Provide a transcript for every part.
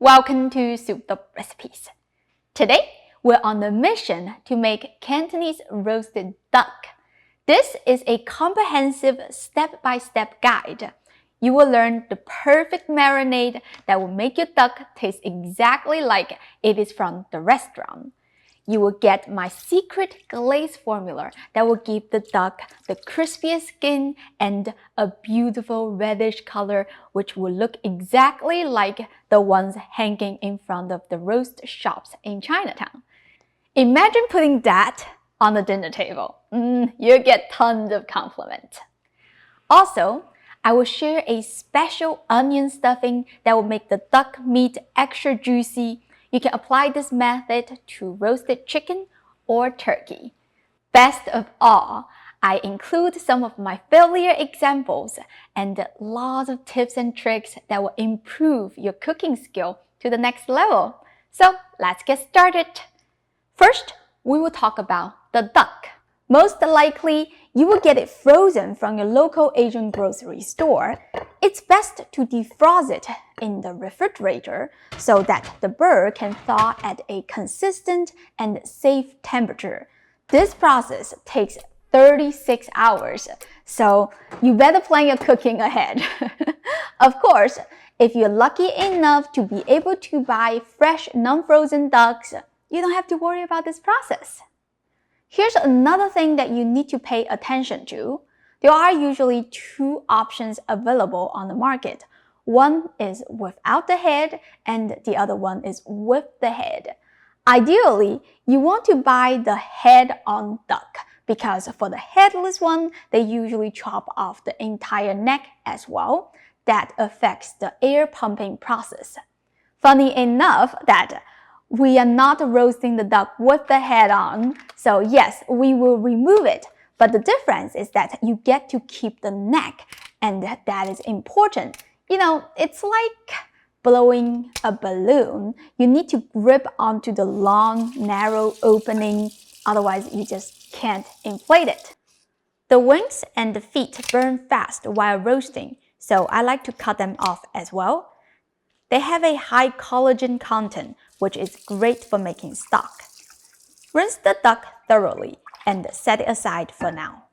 Welcome to Soup the Recipes. Today, we're on a mission to make Cantonese roasted duck. This is a comprehensive step-by-step guide. You will learn the perfect marinade that will make your duck taste exactly like it is from the restaurant. You will get my secret glaze formula that will give the duck the crispiest skin and a beautiful reddish color, which will look exactly like the ones hanging in front of the roast shops in Chinatown. Imagine putting that on the dinner table. You'll get tons of compliments. Also, I will share a special onion stuffing that will make the duck meat extra juicy. You can apply this method to roasted chicken or turkey. Best of all, I include some of my failure examples and lots of tips and tricks that will improve your cooking skill to the next level. So let's get started. First, we will talk about the duck. Most likely, you will get it frozen from your local Asian grocery store. It's best to defrost it in the refrigerator so that the bird can thaw at a consistent and safe temperature. This process takes 36 hours, so you better plan your cooking ahead. Of course, if you're lucky enough to be able to buy fresh, non-frozen ducks, you don't have to worry about this process. Here's another thing that you need to pay attention to. There are usually two options available on the market. One is without the head and the other one is with the head. Ideally, you want to buy the head-on duck because for the headless one, they usually chop off the entire neck as well. That affects the air pumping process. Funny enough that we are not roasting the duck with the head on, so yes, we will remove it. But the difference is that you get to keep the neck, and that is important. You know, it's like blowing a balloon. You need to grip onto the long, narrow opening, otherwise you just can't inflate it. The wings and the feet burn fast while roasting, so I like to cut them off as well. They have a high collagen content, which is great for making stock. Rinse the duck thoroughly and set it aside for now.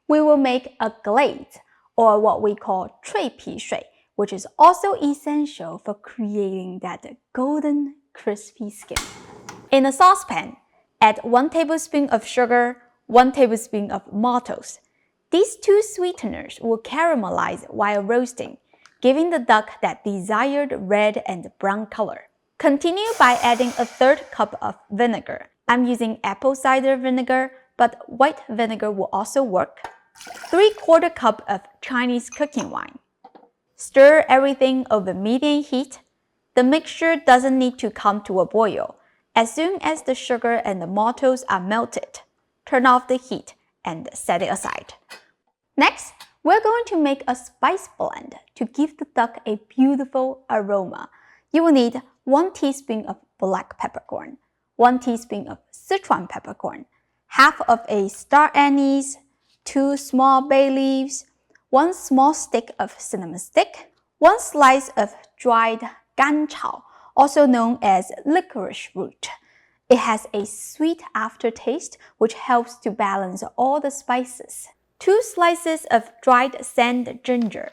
We will make a glaze, or what we call 脆皮水, which is also essential for creating that golden, crispy skin. In a saucepan, add 1 tablespoon of sugar, 1 tablespoon of maltose. These two sweeteners will caramelize while roasting, giving the duck that desired red and brown color. Continue by adding a 1/3 cup of vinegar. I'm using apple cider vinegar, but white vinegar will also work. 3/4 cup of Chinese cooking wine. Stir everything over medium heat. The mixture doesn't need to come to a boil. As soon as the sugar and the maltose are melted, turn off the heat and set it aside. Next, we're going to make a spice blend to give the duck a beautiful aroma. You will need 1 teaspoon of black peppercorn, 1 teaspoon of Sichuan peppercorn, half of a star anise, 2 small bay leaves, 1 small stick of cinnamon stick, 1 slice of dried ganchao, also known as licorice root. It has a sweet aftertaste which helps to balance all the spices. 2 slices of dried sand ginger.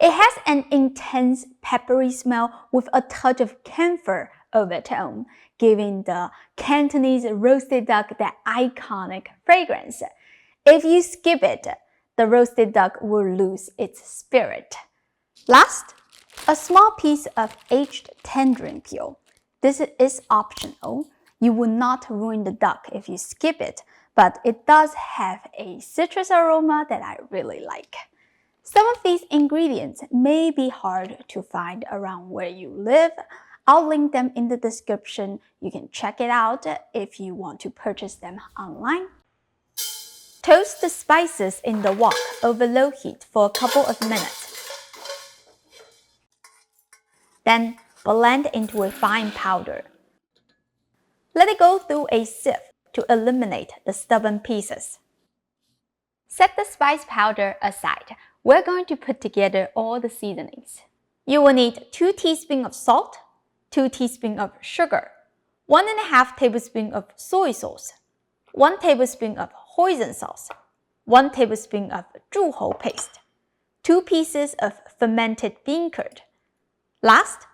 It has an intense peppery smell with a touch of camphor overtone, giving the Cantonese roasted duck that iconic fragrance. If you skip it, the roasted duck will lose its spirit. Last, a small piece of aged tangerine peel. This is optional. You will not ruin the duck if you skip it, but it does have a citrus aroma that I really like. Some of these ingredients may be hard to find around where you live. I'll link them in the description. You can check it out if you want to purchase them online. Toast the spices in the wok over low heat for a couple of minutes. Then blend into a fine powder. Let it go through a sieve to eliminate the stubborn pieces. Set the spice powder aside. We're going to put together all the seasonings. You will need 2 teaspoons of salt, 2 teaspoons of sugar, 1½ tablespoon of soy sauce, 1 tablespoon of hoisin sauce, 1 tablespoon of 柱侯 paste, 2 pieces of fermented bean curd. Last,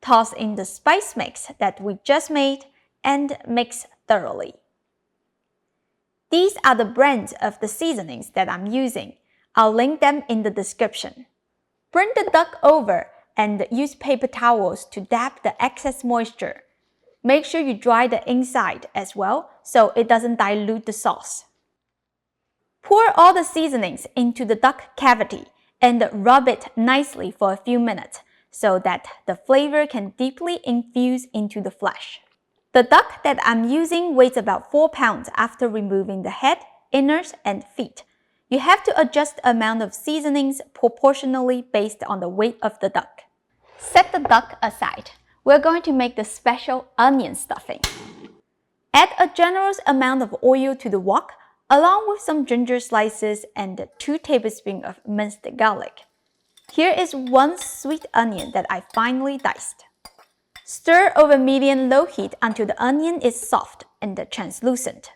toss in the spice mix that we just made and mix thoroughly. These are the brands of the seasonings that I'm using. I'll link them in the description. Bring the duck over and use paper towels to dab the excess moisture. Make sure you dry the inside as well so it doesn't dilute the sauce. Pour all the seasonings into the duck cavity and rub it nicely for a few minutes so that the flavor can deeply infuse into the flesh. The duck that I'm using weighs about 4 pounds after removing the head, innards, and feet. You have to adjust the amount of seasonings proportionally based on the weight of the duck. Set the duck aside. We're going to make the special onion stuffing. Add a generous amount of oil to the wok, along with some ginger slices and 2 tablespoons of minced garlic. Here is 1 sweet onion that I finely diced. Stir over medium-low heat until the onion is soft and translucent.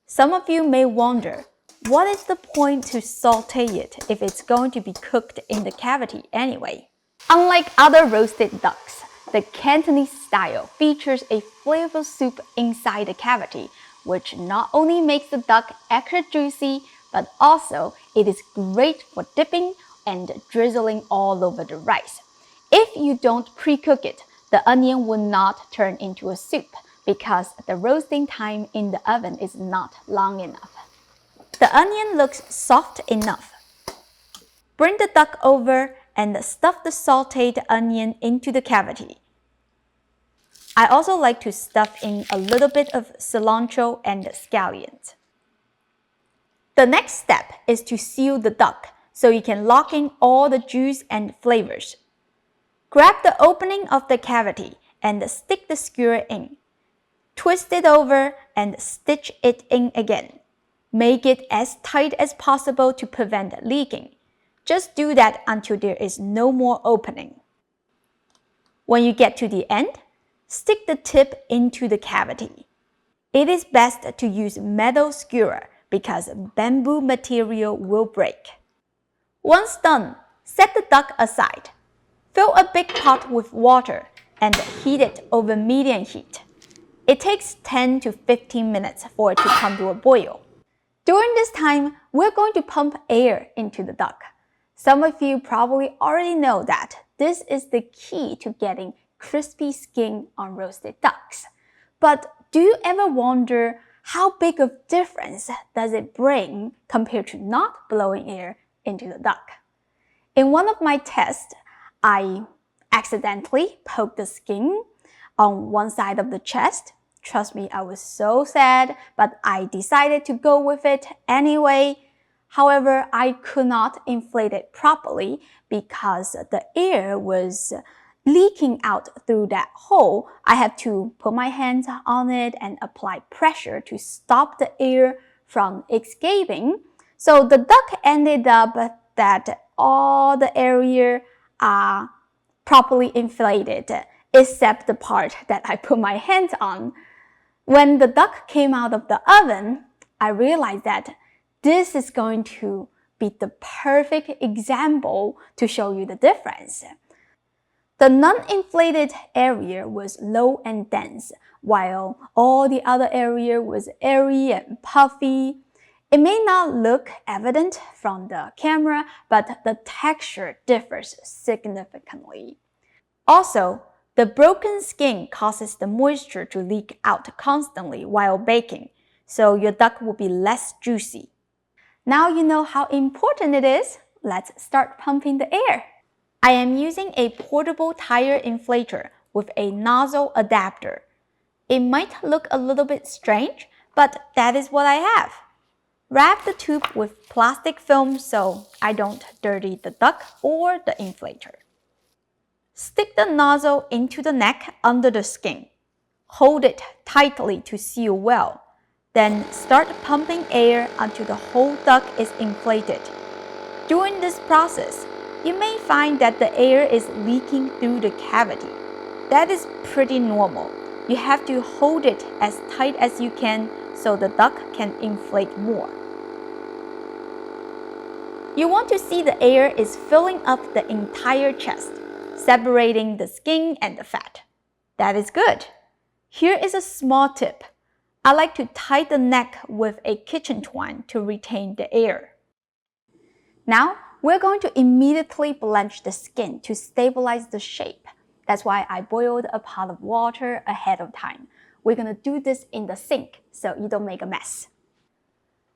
Some of you may wonder, what is the point to saute it if it's going to be cooked in the cavity anyway? Unlike other roasted ducks, the Cantonese style features a flavorful soup inside the cavity, which not only makes the duck extra juicy, but also it is great for dipping and drizzling all over the rice. If you don't pre-cook it, the onion will not turn into a soup because the roasting time in the oven is not long enough. The onion looks soft enough. Bring the duck over and stuff the sautéed onion into the cavity. I also like to stuff in a little bit of cilantro and scallions. The next step is to seal the duck so you can lock in all the juice and flavors. Grab the opening of the cavity and stick the skewer in. Twist it over and stitch it in again. Make it as tight as possible to prevent leaking. Just do that until there is no more opening. When you get to the end, stick the tip into the cavity. It is best to use metal skewer because bamboo material will break. Once done, set the duck aside. Fill a big pot with water and heat it over medium heat. It takes 10 to 15 minutes for it to come to a boil. During this time, we're going to pump air into the duck. Some of you probably already know that this is the key to getting crispy skin on roasted ducks. But do you ever wonder how big of difference does it bring compared to not blowing air into the duck? In one of my tests, I accidentally poked the skin on one side of the chest. Trust me, I was so sad, but I decided to go with it anyway. However, I could not inflate it properly because the air was leaking out through that hole. I had to put my hands on it and apply pressure to stop the air from escaping. So the duck ended up that all the area are properly inflated, except the part that I put my hands on. When the duck came out of the oven, I realized that this is going to be the perfect example to show you the difference. The non-inflated area was low and dense, while all the other area was airy and puffy. It may not look evident from the camera, but the texture differs significantly. Also, the broken skin causes the moisture to leak out constantly while baking, so your duck will be less juicy. Now you know how important it is. Let's start pumping the air. I am using a portable tire inflator with a nozzle adapter. It might look a little bit strange, but that is what I have. Wrap the tube with plastic film so I don't dirty the duck or the inflator. Stick the nozzle into the neck under the skin. Hold it tightly to seal well. Then start pumping air until the whole duck is inflated. During this process, you may find that the air is leaking through the cavity. That is pretty normal. You have to hold it as tight as you can so the duck can inflate more. You want to see the air is filling up the entire chest, separating the skin and the fat. That is good. Here is a small tip. I like to tie the neck with a kitchen twine to retain the air. Now, we're going to immediately blanch the skin to stabilize the shape. That's why I boiled a pot of water ahead of time. We're going to do this in the sink so you don't make a mess.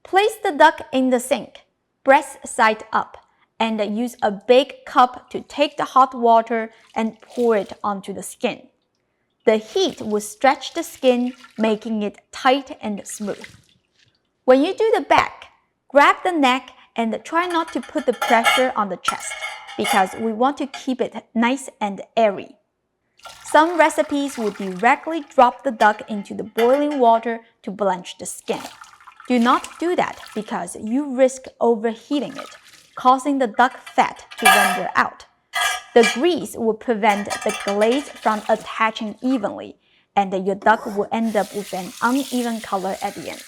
Place the duck in the sink, breast side up, and use a big cup to take the hot water and pour it onto the skin. The heat will stretch the skin, making it tight and smooth. When you do the back, grab the neck and try not to put the pressure on the chest because we want to keep it nice and airy. Some recipes will directly drop the duck into the boiling water to blanch the skin. Do not do that because you risk overheating it, causing the duck fat to render out. The grease will prevent the glaze from attaching evenly, and your duck will end up with an uneven color at the end.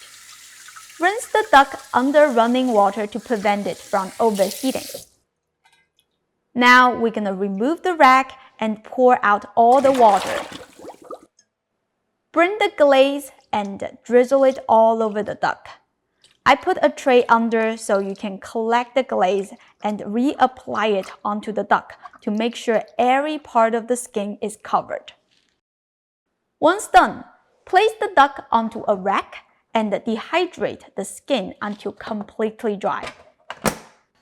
Rinse the duck under running water to prevent it from overheating. Now we're going to remove the rack and pour out all the water. Bring the glaze and drizzle it all over the duck. I put a tray under so you can collect the glaze and reapply it onto the duck to make sure every part of the skin is covered. Once done, place the duck onto a rack and dehydrate the skin until completely dry.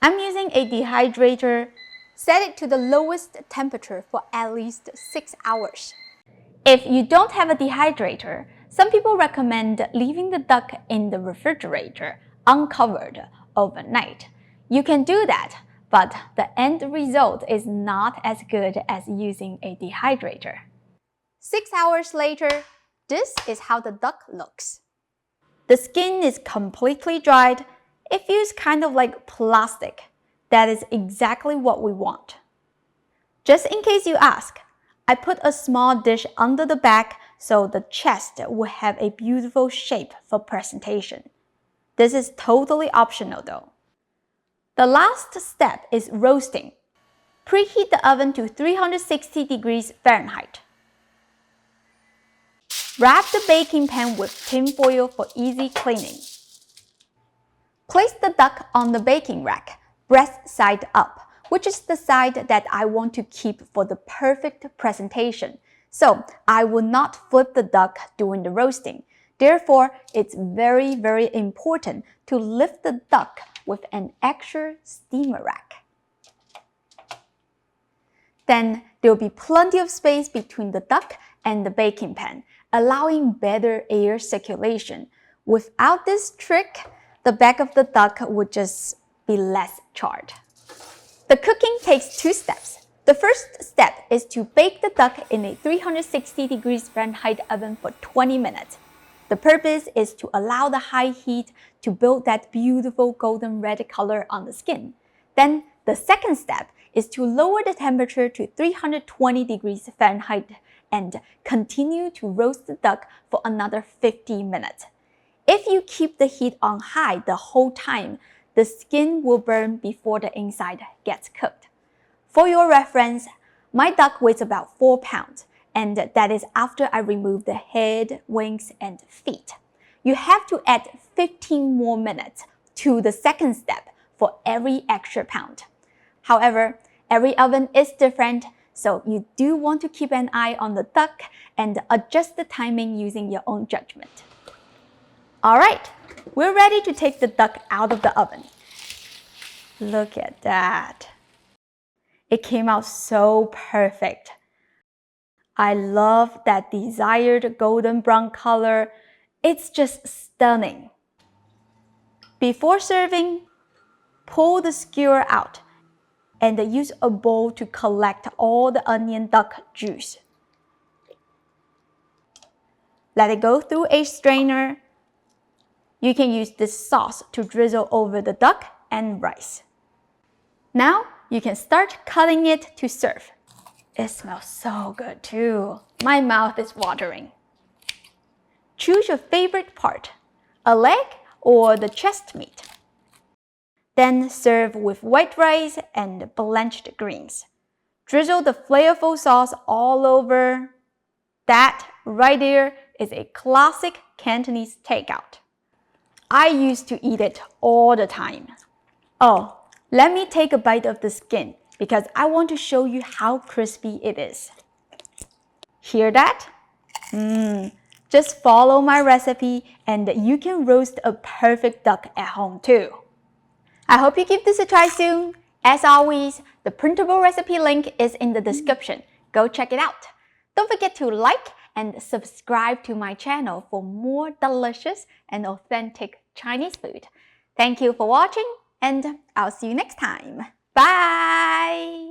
I'm using a dehydrator. Set it to the lowest temperature for at least 6 hours. If you don't have a dehydrator, some people recommend leaving the duck in the refrigerator uncovered overnight. You can do that, but the end result is not as good as using a dehydrator. 6 hours later, this is how the duck looks. The skin is completely dried. It feels kind of like plastic. That is exactly what we want. Just in case you ask, I put a small dish under the back so the chest will have a beautiful shape for presentation. This is totally optional though. The last step is roasting. Preheat the oven to 360 degrees Fahrenheit. Wrap the baking pan with tin foil for easy cleaning. Place the duck on the baking rack, breast side up, which is the side that I want to keep for the perfect presentation. So I will not flip the duck during the roasting. Therefore, it's very, very important to lift the duck with an extra steamer rack. Then there will be plenty of space between the duck and the baking pan, allowing better air circulation. Without this trick, the back of the duck would just be less charred. The cooking takes 2 steps. The first step is to bake the duck in a 360 degrees Fahrenheit oven for 20 minutes. The purpose is to allow the high heat to build that beautiful golden red color on the skin. Then the second step is to lower the temperature to 320 degrees Fahrenheit and continue to roast the duck for another 50 minutes. If you keep the heat on high the whole time, the skin will burn before the inside gets cooked. For your reference, my duck weighs about 4 pounds, and that is after I remove the head, wings, and feet. You have to add 15 more minutes to the second step for every extra pound. However, every oven is different, so you do want to keep an eye on the duck and adjust the timing using your own judgment. Alright, we're ready to take the duck out of the oven. Look at that. It came out so perfect. I love that desired golden brown color. It's just stunning. Before serving, pull the skewer out and use a bowl to collect all the onion duck juice. Let it go through a strainer. You can use this sauce to drizzle over the duck and rice. Now you can start cutting it to serve. It smells so good too. My mouth is watering. Choose your favorite part, a leg or the chest meat. Then serve with white rice and blanched greens. Drizzle the flavorful sauce all over. That right there is a classic Cantonese takeout. I used to eat it all the time. Oh, let me take a bite of the skin because I want to show you how crispy it is. Hear that? Just follow my recipe and you can roast a perfect duck at home too. I hope you give this a try soon. As always, the printable recipe link is in the description. Go check it out. Don't forget to like and subscribe to my channel for more delicious and authentic Chinese food. Thank you for watching, and I'll see you next time. Bye!